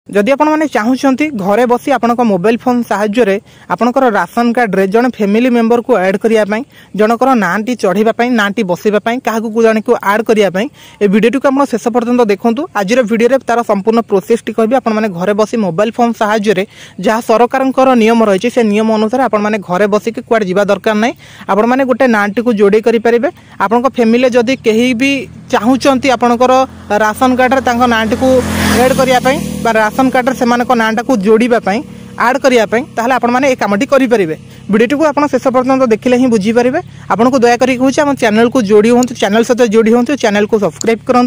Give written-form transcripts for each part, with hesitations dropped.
जदि आपण माने चाहूचंती घरे बसी आपनका मोबाइल फोन सहाय्य आपनकर राशन कार्ड रे जने फैमिली मेंबर को ऐड करिया पई जनकर नांटी चढ़ीबा पई नांटी बसीबा पई काहाकू को जने को ऐड करिया पई ए वीडियो को आपण शेष पर्यंत देखंतु। आज रे वीडियो रे तार संपूर्ण प्रोसेस टी कहबी आपण माने घरे बसी मोबाइल फोन सहाय्य जहाँ सरकारनकर नियम रही से नियम अनुसार आपण माने घरे बसी के कुआड जीवा दरकार नै आपण माने गोटे नांटी को जोड़ी करि परिबे। आपनका फैमिली जदि केही भी चाहूचंती आपनकर राशन कार्ड रे तांका नांटी को ऐड करिया पई बा राशन कार्ड से नाटा को जोड़ापी आड करने ताहले आपण माने ए कामटी करि परिबे। वीडियो को आपण शेष पर्यंत देखिले ही बुझी पारिबे। आपन को दया करी कहूँ आम चैनल को जोड़ी हूँ चैनल सहित जोड़ी हूँ चैनल को सब्सक्राइब करूँ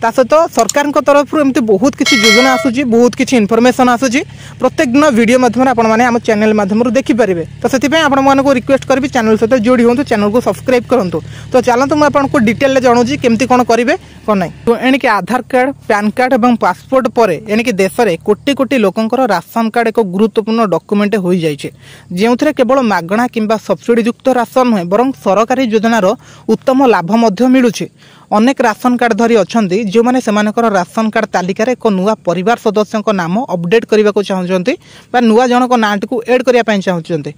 ता सहित सरकार तरफ एमती बहुत किसी योजना आसूची बहुत किसी इनफॉरमेशन आसूची प्रत्येक दिन वीडियो माध्यम आम चैनल माध्यम देखिपारे। तो से आपको रिक्वेस्ट करी चैनल सहित जोड़ी हूँ चैनल को सब्सक्राइब करूँ। तो चलते मुझे आपको डिटेल जनाऊँ केमती कौन करेंगे कौन ना। तो एणिक आधार कार्ड पैन कार्ड और पासपोर्ट पर एणिक देश में कोटी कोटी लोकंकर राशन कार्ड एक गुरुत्वपूर्ण डॉक्यूमेंट हो जाइए जो केवल मागणा किंबा सब्सिडी युक्त राशन नुहे बरं सरकारी योजनार उत्तम लाभ मिलूँ। अनेक राशन कार्ड धरी अच्छा जो मैंने से राशन कार्ड तालिकार एक नुआ परिवार सदस्यों नाम अपडेट करने को चाहते नुआ जनक नाटी को एड करने चाहते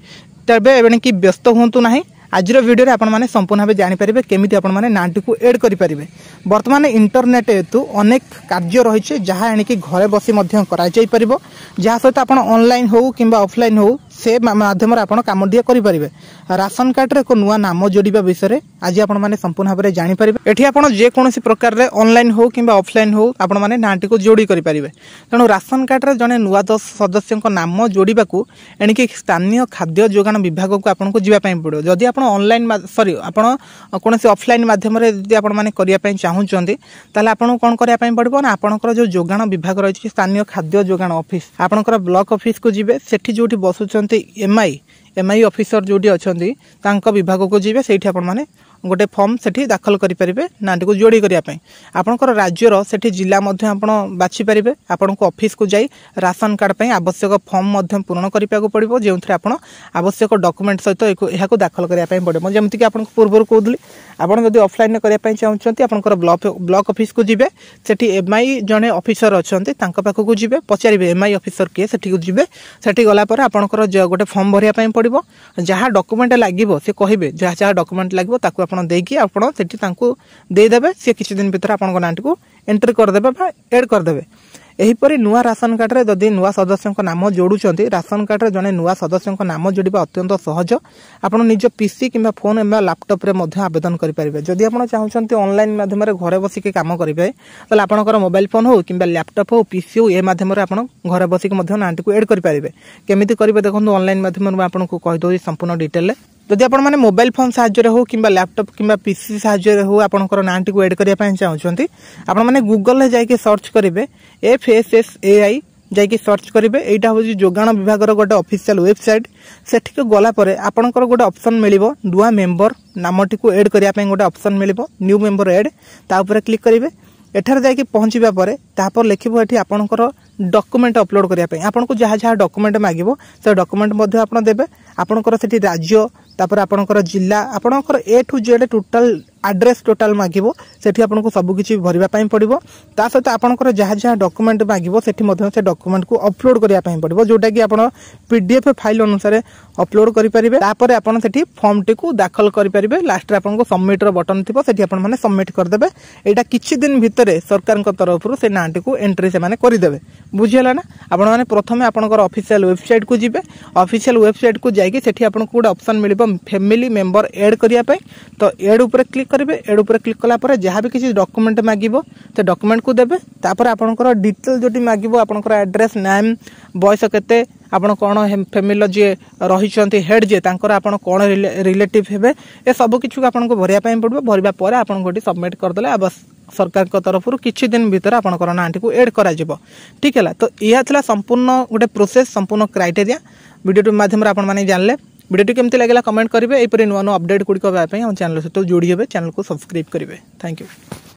तेरे एणिक व्यस्त हूँ ना। आज वीडियो रे आपण माने संपूर्ण भाव जानीपारे केमी आपण माने नाटी को एड करें। बर्तमान इंटरनेट हेतु अनेक कार्य रही जहाँ एणिकी घरे बसी जहाँ सहित आप ऑनलाइन हो कि ऑफलाइन हो से माध्यम आप कम टी करें। राशन कार्ड रे एक नुआ नाम जोड़ा विषय आज आपण माने संपूर्ण भाव जानीपारे। एठी आपण जेकोसी प्रकार रे ऑनलाइन हो कि ऑफलाइन हो आपण माने नाटी को जोड़ी करें। तेणु राशन कार्ड रे जने नुआ 10 सदस्यों नाम जोड़ा को एणिकी स्थानीय खाद्य जोगाण विभाग को आपको जावाई पड़ो। जदि आप ऑनलाइन सॉरी आपण कौन ऑफलाइन माध्यम करने चाहूँगी ताले आपको कौन करने पड़ो ना आपंकर जो जोगाण विभाग रही स्थानीय खाद्य जोगाण ऑफिस आपंकर ब्लॉक ऑफिस को जीवे सेठी जोटी बसुंट एमआई ऑफिसर जोटी अच्छा विभाग को जीवे से गोटे फॉर्म सेठी दाखल करें नाटी को जोड़ी करने आपंकर राज्यर सेठी जिला बाछि पारे। आपन को ऑफिस को जाई राशन कार्ड पे आवश्यक फॉर्म पूर्ण करने पड़ो जो आप आवश्यक डॉक्यूमेंट सहित यह दाखल करने पड़ो। जमीक आप पूर्व कहली आपड़ जब ऑफलाइन करने चाहते आपंकर ब्लॉक ऑफिस को जीवे सेठी एमआई जड़े ऑफिसर अच्छा पाखक जी पचारे एमआई ऑफिसर किए सेठी जीवे सेठी गलापर आपंकर गोटे फॉर्म भरिया पड़ो जहाँ डॉक्यूमेंट लगे से कहे जहाँ जहाँ डॉक्यूमेंट लगे ताकू आपण देकी आपण सेठी तांको दे देबे से किछि दिन भीतर आपण नाटी को एंट्री कर देबे बा ऐड कर देबे। एहीपरि नुआ राशन कार्ड रे जदि नुआ सदस्यों नाम जोड़ुचंती राशन कार्ड रे जने नुआ सदस्यों नाम जोड़िबा अत्यंत सहज। आपण निज पीसी किंबा फोन एबा लैपटॉप रे मध्ये आवेदन करि परिबे। जदि आपण चाहउचंती ऑनलाइन माध्यम रे घरे बसी के काम करिबे तले आपणकर मोबाइल फोन हो किंबा लैपटॉप हो पीसी हो ए माध्यम रे आपण घरे बसी के मध्ये नाटी को ऐड करि परिबे। केमिति करिबे देखंतु ऑनलाइन माध्यम रे आपण को कहि दोई संपूर्ण डिटेल ले। जदि आपण माने मोबाइल फोन सहाय्य हो कि लैपटॉप कि पीसी सहाय्य हो आपंकर नाटी को एड करने चाहते आपण माने गूगल जाके सर्च करेंगे FSSAI जाकि सर्च करेंगे यहाँ हूँ जोगाण विभाग गोटे ऑफिशियल वेबसाइट सेठी गलापर आपंकर गोटे ऑप्शन मिलिबो नुआ मेंबर नामटी को एड करने गोटे ऑप्शन मिलिबो न्यू मेंबर एड तापर क्लिक करेंगे। एठार जाकि पहुँचवा पर लिखिबो एठी आपनकर डॉक्यूमेंट अपलोड करने आपको जहाँ जहाँ डॉक्यूमेंट मांगिबो से डॉक्यूमेंट आपण देबे आपनकर सेठी राज्य तापर आपनकर जिला आपनकर A to Z total address total मांगिबो सेठी आपनको सब किछि भरिबा पई पड़िबो। ता सहित आपनकर जहाँ जहाँ डॉक्यूमेंट मांगिबो सेठी मध्ये से डॉक्यूमेंट को अपलोड करिया पई पड़िबो जोटा कि आपण पीडीएफ फाइल अनुसार अपलोड करि परिबे। तापर आपण सेठी फॉर्म टी को दाखल करि परिबे। लास्ट रे आपनको सबमिट रो बटन थिबो सेठी आपण माने सबमिट कर देबे। एटा किछि दिन भितरे सरकार को तरफ से नाटी को एंट्री से माने करि देबे। बुझियला ना आपण माने प्रथमे आपनकर ऑफिशियल वेबसाइट को जिबे ऑफिशियल वेबसाइट को जाइके सेठी आपनको गोटे ऑप्शन मिलिबो फैमिली मेंबर ऐड करिया पई। तो ऐड ऊपर क्लिक करेंगे एड ऊपर क्लिक कला पर जहाँ भी किसी डॉक्यूमेंट मांगिबो से डॉक्यूमेंट को देबे। तापर आपनकर डिटेल जोटी मांगिबो आपनकर एड्रेस नाम बयस केते आपण कौन फैमिली जे रही हेड जे तांकर आपण कौन रिलेटिव हेबे ए सब किछु आपनको भरिया पई पड़बो। भरिबा पर आपण गोटी सबमिट कर देले बस सरकार को तरफ किछि दिन भीतर आपनकर नाटी को एड करा जिवो। ठीक है तो यह था संपूर्ण गोटे प्रोसेस संपूर्ण क्राइटेरिया वीडियो माध्यम आपण माने जानले। वीडियो केमती लागला कमेंट करेंगे। यहपरि नुआ नुआ अपडेट गुड़िक चैनल सहित जोड़ी हे चैनल को सब्सक्राइब करेंगे। Thank you.